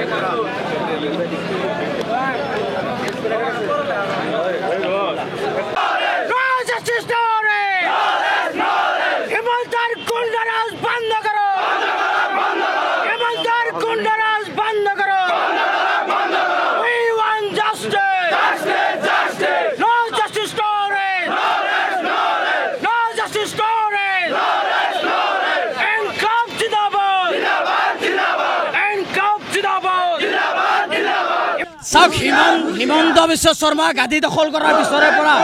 চাওক, হিমন্ত বিশ্ব শৰ্মা গাদী দখল কৰাৰ পিছৰে পৰা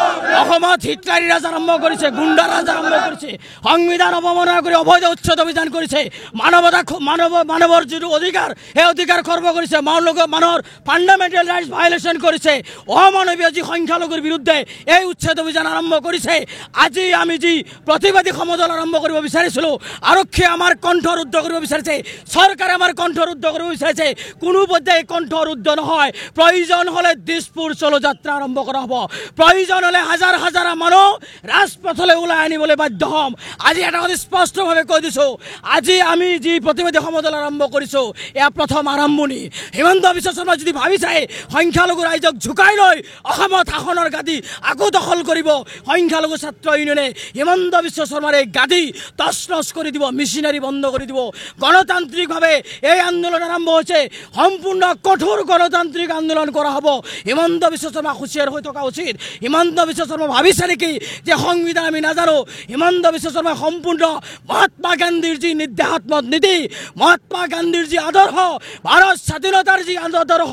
অসমত হিটলাৰী ৰাজ আৰম্ভ কৰিছে, গুণ্ডা ৰাজ আৰম্ভ কৰিছে, সংবিধান অৱমাননা কৰি অবৈধ উচ্ছেদ অভিযান কৰিছে, মানৱৰ যিটো অধিকাৰ সেই অধিকাৰ খৰ্ব কৰিছে, মানুহৰ ফাণ্ডামেণ্টেল ৰাইটছ ভায়লেশ্যন কৰিছে, অমানৱীয় যি সংখ্যালঘুৰ বিৰুদ্ধে এই উচ্ছেদ অভিযান আৰম্ভ কৰিছে। আজি আমি যি প্ৰতিবাদী সমদল আৰম্ভ কৰিব বিচাৰিছিলোঁ, আৰক্ষীয়ে আমাৰ কণ্ঠ ৰুদ্ধ কৰিব বিচাৰিছে, চৰকাৰে আমাৰ কণ্ঠ ৰুদ্ধ কৰিব বিচাৰিছে। কোনো পৰ্যায়ে কণ্ঠ ৰুদ্ধ নহয়। প্ৰয়োজন হলে দিছপুৰ চলো যাত্ৰা আৰম্ভ কৰা হ'ব। প্ৰয়োজন হলে হাজাৰ হাজাৰ মানুহ ৰাজপথলৈ ওলাই আনিবলৈ বাধ্য হ'ম। আজি এটা কথা স্পষ্টভাৱে কৈ দিছোঁ, আজি আমি যি প্ৰতিবাদী সমদল আৰম্ভ কৰিছোঁ এয়া প্ৰথম আৰম্ভণি। হিমন্ত বিশ্ব শৰ্মা যদি ভাবি চাই সংখ্যালঘু ৰাইজক ঝুকাই লৈ অসমত শাসনৰ গাদী আকৌ দখল কৰিব, সংখ্যালঘু ছাত্ৰ ইউনিয়নে হিমন্ত বিশ্ব শৰ্মাৰ এই গাদী তছ নছ কৰি দিব, মেচিনাৰী বন্ধ কৰি দিব। গণতান্ত্ৰিকভাৱে এই আন্দোলন আৰম্ভ হৈছে, সম্পূৰ্ণ কঠোৰ গণতান্ত্ৰিক আন্দোলন কৰা হ'ব। হিমন্ত বিশ্ব শৰ্মা হুঁচিয়াৰ হৈ থকা উচিত। হিমন্ত বিশ্ব শৰ্মা ভাবিছে নেকি যে সংবিধান আমি নাজানো? হিমন্ত বিশ্ব শৰ্মা সম্পূৰ্ণ মহাত্মা গান্ধীৰ যি নিৰ্দেশাত্মক নীতি, মহাত্মা গান্ধীৰ যি আদৰ্শ, ভাৰত স্বাধীনতাৰ যি আদৰ্শ,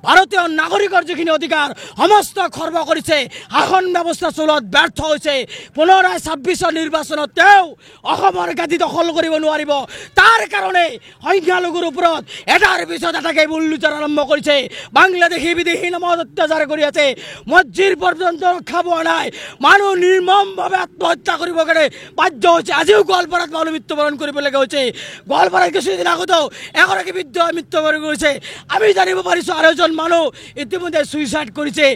ভাৰতীয় নাগৰিকৰ যিখিনি অধিকাৰ সমস্ত খৰ্ব কৰিছে, শাসন ব্যৱস্থা চলোৱাত ব্যৰ্থ হৈছে। পুনৰাই ২৬ নিৰ্বাচনত তেওঁ অসমৰ গাদী দখল কৰিব নোৱাৰিব। তাৰ কাৰণে সংখ্যালঘুৰ ওপৰত এটাৰ পিছত এটাকে বুল্ডোজাৰ আৰম্ভ কৰিছে। বাংলাদেশী বিদেশী নামত অত্যাচাৰ কৰি আছে, মছজিদ পৰ্যন্ত ৰক্ষা পোৱা নাই, মানুহ নিৰ্মমভাৱে আত্মহত্যা কৰিব কাৰণে বাধ্য হৈছে। আজিও গোৱালপাৰাত মানুহ মৃত্যুবৰণ কৰিবলগীয়া হৈছে। গোৱালপাৰাত কিছুদিন আগতেও এগৰাকী বৃদ্ধ মৃত্যুবৰণ কৰিছে। আমি জানিব পাৰিছোঁ আৰু এজন মানুহ ইতিমধ্যে ছুইচাইড কৰিছে।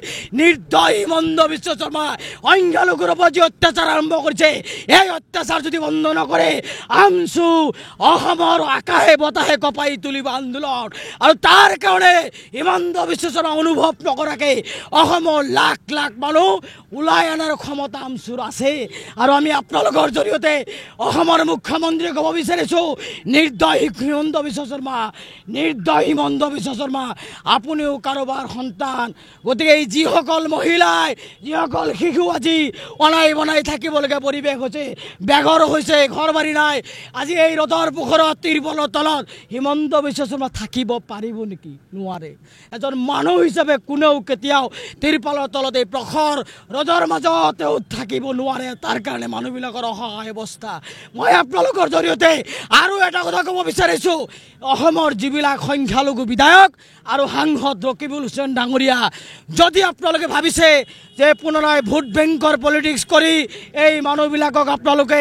নিৰ্দয় হিমন্ত বিশ্ব শৰ্মা সংখ্যালঘুৰ ওপৰত যি অত্যাচাৰ আৰম্ভ কৰিছে, এই অত্যাচাৰ যদি বন্ধ নকৰে আমচু অসমৰ আকাশে বতাহে কঁপাই তুলিব আন্দোলন। আৰু তাৰ কাৰণে হিমন্ত বিশ্ব শৰ্মা অনুভৱ নকৰাকৈ অসমৰ লাখ লাখ মানুহ ওলাই অনাৰ ক্ষমতা আমচুৰ আছে। আৰু আমি আপোনালোকৰ জৰিয়তে অসমৰ মুখ্যমন্ত্ৰীক ক'ব বিচাৰিছোঁ, নিৰ্দয় হিমন্ত বিশ্ব শৰ্মা, নিৰ্দয় হিমন্ত বিশ্ব শৰ্মা, আপুনিও কাৰোবাৰ সন্তান। গতিকে এই যিসকল মহিলাই, যিসকল শিশু আজি অনাই বনাই থাকিবলগীয়া পৰিৱেশ হৈছে, বেঘৰ হৈছে, ঘৰ বাৰী নাই, আজি এই ৰ'দৰ পোহৰত তিৰপলৰ তলত হিমন্ত বিশ্ব শৰ্মা থাকিব পাৰিব নেকি? নোৱাৰে। এজন মানুহ হিচাপে কোনেও কেতিয়াও তিৰপালৰ তলত এই প্ৰখৰ ৰ'দৰ মাজত থাকিব নোৱাৰে। তাৰ কাৰণে মানুহবিলাকৰ অসহায় অৱস্থা। মই আপোনালোকৰ জৰিয়তে আৰু এটা কথা ক'ব বিচাৰিছোঁ, অসমৰ যিবিলাক সংখ্যালঘু বিধায়ক আৰু সাংসদ ৰকিবুল হুছেইন ডাঙৰীয়া, যদি আপোনালোকে ভাবিছে যে পুনৰাই ভোট বেংকৰ পলিটিক্স কৰি এই মানুহবিলাকক আপোনালোকে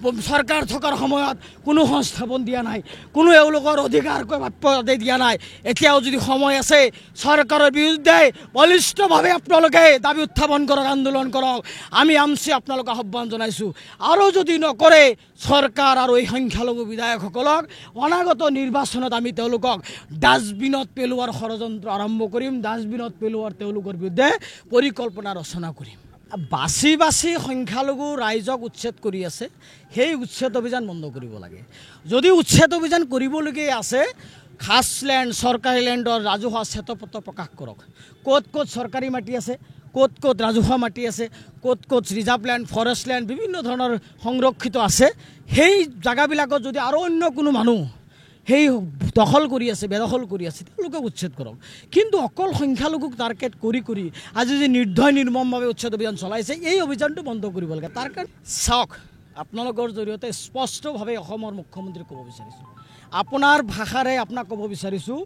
চৰকাৰ থকাৰ সময়ত কোনো সংস্থাপন দিয়া নাই, কোনো এওঁলোকৰ অধিকাৰ প্ৰাপ্যতে দিয়া নাই, এতিয়াও যদি সময় আছে চৰকাৰৰ বিৰুদ্ধে বলিষ্ঠভাৱে আপোনালোকে দাবী উত্থাপন কৰক, আন্দোলন কৰক। আমি আমচি আপোনালোকক আহ্বান জনাইছোঁ। আৰু যদি নকৰে চৰকাৰ আৰু এই সংখ্যালঘু বিধায়কসকলক অনাগত নিৰ্বাচনত আমি তেওঁলোকক ডাষ্টবিনত পেলোৱাৰ ষড়যন্ত্ৰ আৰম্ভ কৰিম, ডাষ্টবিনত পেলোৱাৰ তেওঁলোকৰ বিৰুদ্ধে পৰিকল্পনা ৰচনা কৰিম। বাছি বাছি সংখ্যালঘু ৰাইজক উচ্ছেদ কৰি আছে, সেই উচ্ছেদ অভিযান বন্ধ কৰিব লাগে। যদি উচ্ছেদ অভিযান কৰিবলগীয়া আছে, খাছ লেণ্ড, চৰকাৰী লেণ্ডৰ ৰাজহুৱা শ্বেতপত্ৰ প্ৰকাশ কৰক। ক'ত ক'ত চৰকাৰী মাটি আছে, ক'ত ক'ত ৰাজহুৱা মাটি আছে, ক'ত ক'ত ৰিজাৰ্ভ লেণ্ড, ফৰেষ্ট লেণ্ড বিভিন্ন ধৰণৰ সংৰক্ষিত আছে, সেই জেগাবিলাকত যদি আৰু অন্য কোনো মানুহ সেই দখল কৰি আছে, বেদখল কৰি আছে, তেওঁলোকক উচ্ছেদ কৰক। কিন্তু অকল সংখ্যালঘুক টাৰ্গেট কৰি কৰি আজি যে নিৰ্দয় নিৰ্মমভাৱে উচ্ছেদ অভিযান চলাইছে, এই অভিযানটো বন্ধ কৰিব লাগে। তাৰ কাৰণে চাওক, আপোনালোকৰ জৰিয়তে স্পষ্টভাৱে অসমৰ মুখ্যমন্ত্ৰীক ক'ব বিচাৰিছোঁ, আপোনাৰ ভাষাৰে আপোনাক ক'ব বিচাৰিছোঁ,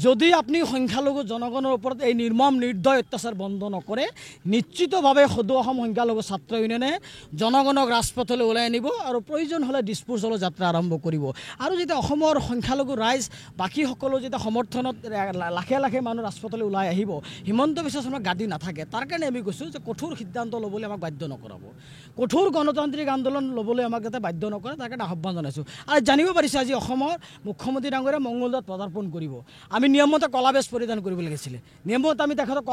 যদি আপুনি সংখ্যালঘু জনগণৰ ওপৰত এই নিৰ্মম নিৰ্দয় অত্যাচাৰ বন্ধ নকৰে, নিশ্চিতভাৱে সদৌ অসম সংখ্যালঘু ছাত্ৰ ইউনিয়নে জনগণক ৰাজপথলৈ ওলাই আনিব আৰু প্ৰয়োজন হ'লে দিছপুৰ চলো যাত্ৰা আৰম্ভ কৰিব। আৰু যেতিয়া অসমৰ সংখ্যালঘু ৰাইজ বাকীসকলো যেতিয়া সমৰ্থনত লাখে লাখে মানুহ ৰাজপথলৈ ওলাই আহিব, হিমন্ত বিশ্ব শৰ্মাৰ গাদী নাথাকে। তাৰ কাৰণে আমি কৈছোঁ যে কঠোৰ সিদ্ধান্ত ল'বলৈ আমাক বাধ্য নকৰাব, কঠোৰ গণতান্ত্ৰিক আন্দোলন ল'বলৈ আমাক যাতে বাধ্য নকৰে, তাৰ কাৰণে আহ্বান জনাইছোঁ। আৰু জানিব পাৰিছে আজি অসমৰ মুখ্যমন্ত্ৰী ডাঙৰীয়া মংগলদৈত পদাৰ্পণ কৰিব। আমি নিয়মমতে কলা বেজ পৰিধান কৰিব লাগিছিলে, নিয়মত আমি তেখেতক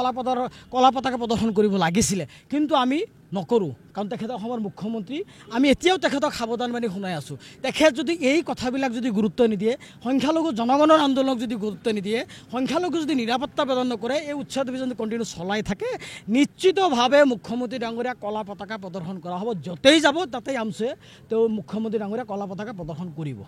কলা পতাকা প্ৰদৰ্শন কৰিব লাগিছিলে, কিন্তু আমি নকৰোঁ কাৰণ তেখেত অসমৰ মুখ্যমন্ত্ৰী। আমি এতিয়াও তেখেতক সাৱধানবাণী শুনাই আছোঁ, তেখেত যদি এই কথাবিলাক যদি গুৰুত্ব নিদিয়ে, সংখ্যালঘু জনগণৰ আন্দোলনক যদি গুৰুত্ব নিদিয়ে, সংখ্যালঘু যদি নিৰাপত্তা প্ৰদান নকৰে, এই উচ্ছেদ অভিযান কণ্টিনিউ চলাই থাকে, নিশ্চিতভাৱে মুখ্যমন্ত্ৰী ডাঙৰীয়া কলা পতাকা প্ৰদৰ্শন কৰা হ'ব। য'তেই যাব তাতেই আমছে তেওঁ মুখ্যমন্ত্ৰী ডাঙৰীয়া কলা পতাকা প্ৰদৰ্শন কৰিব।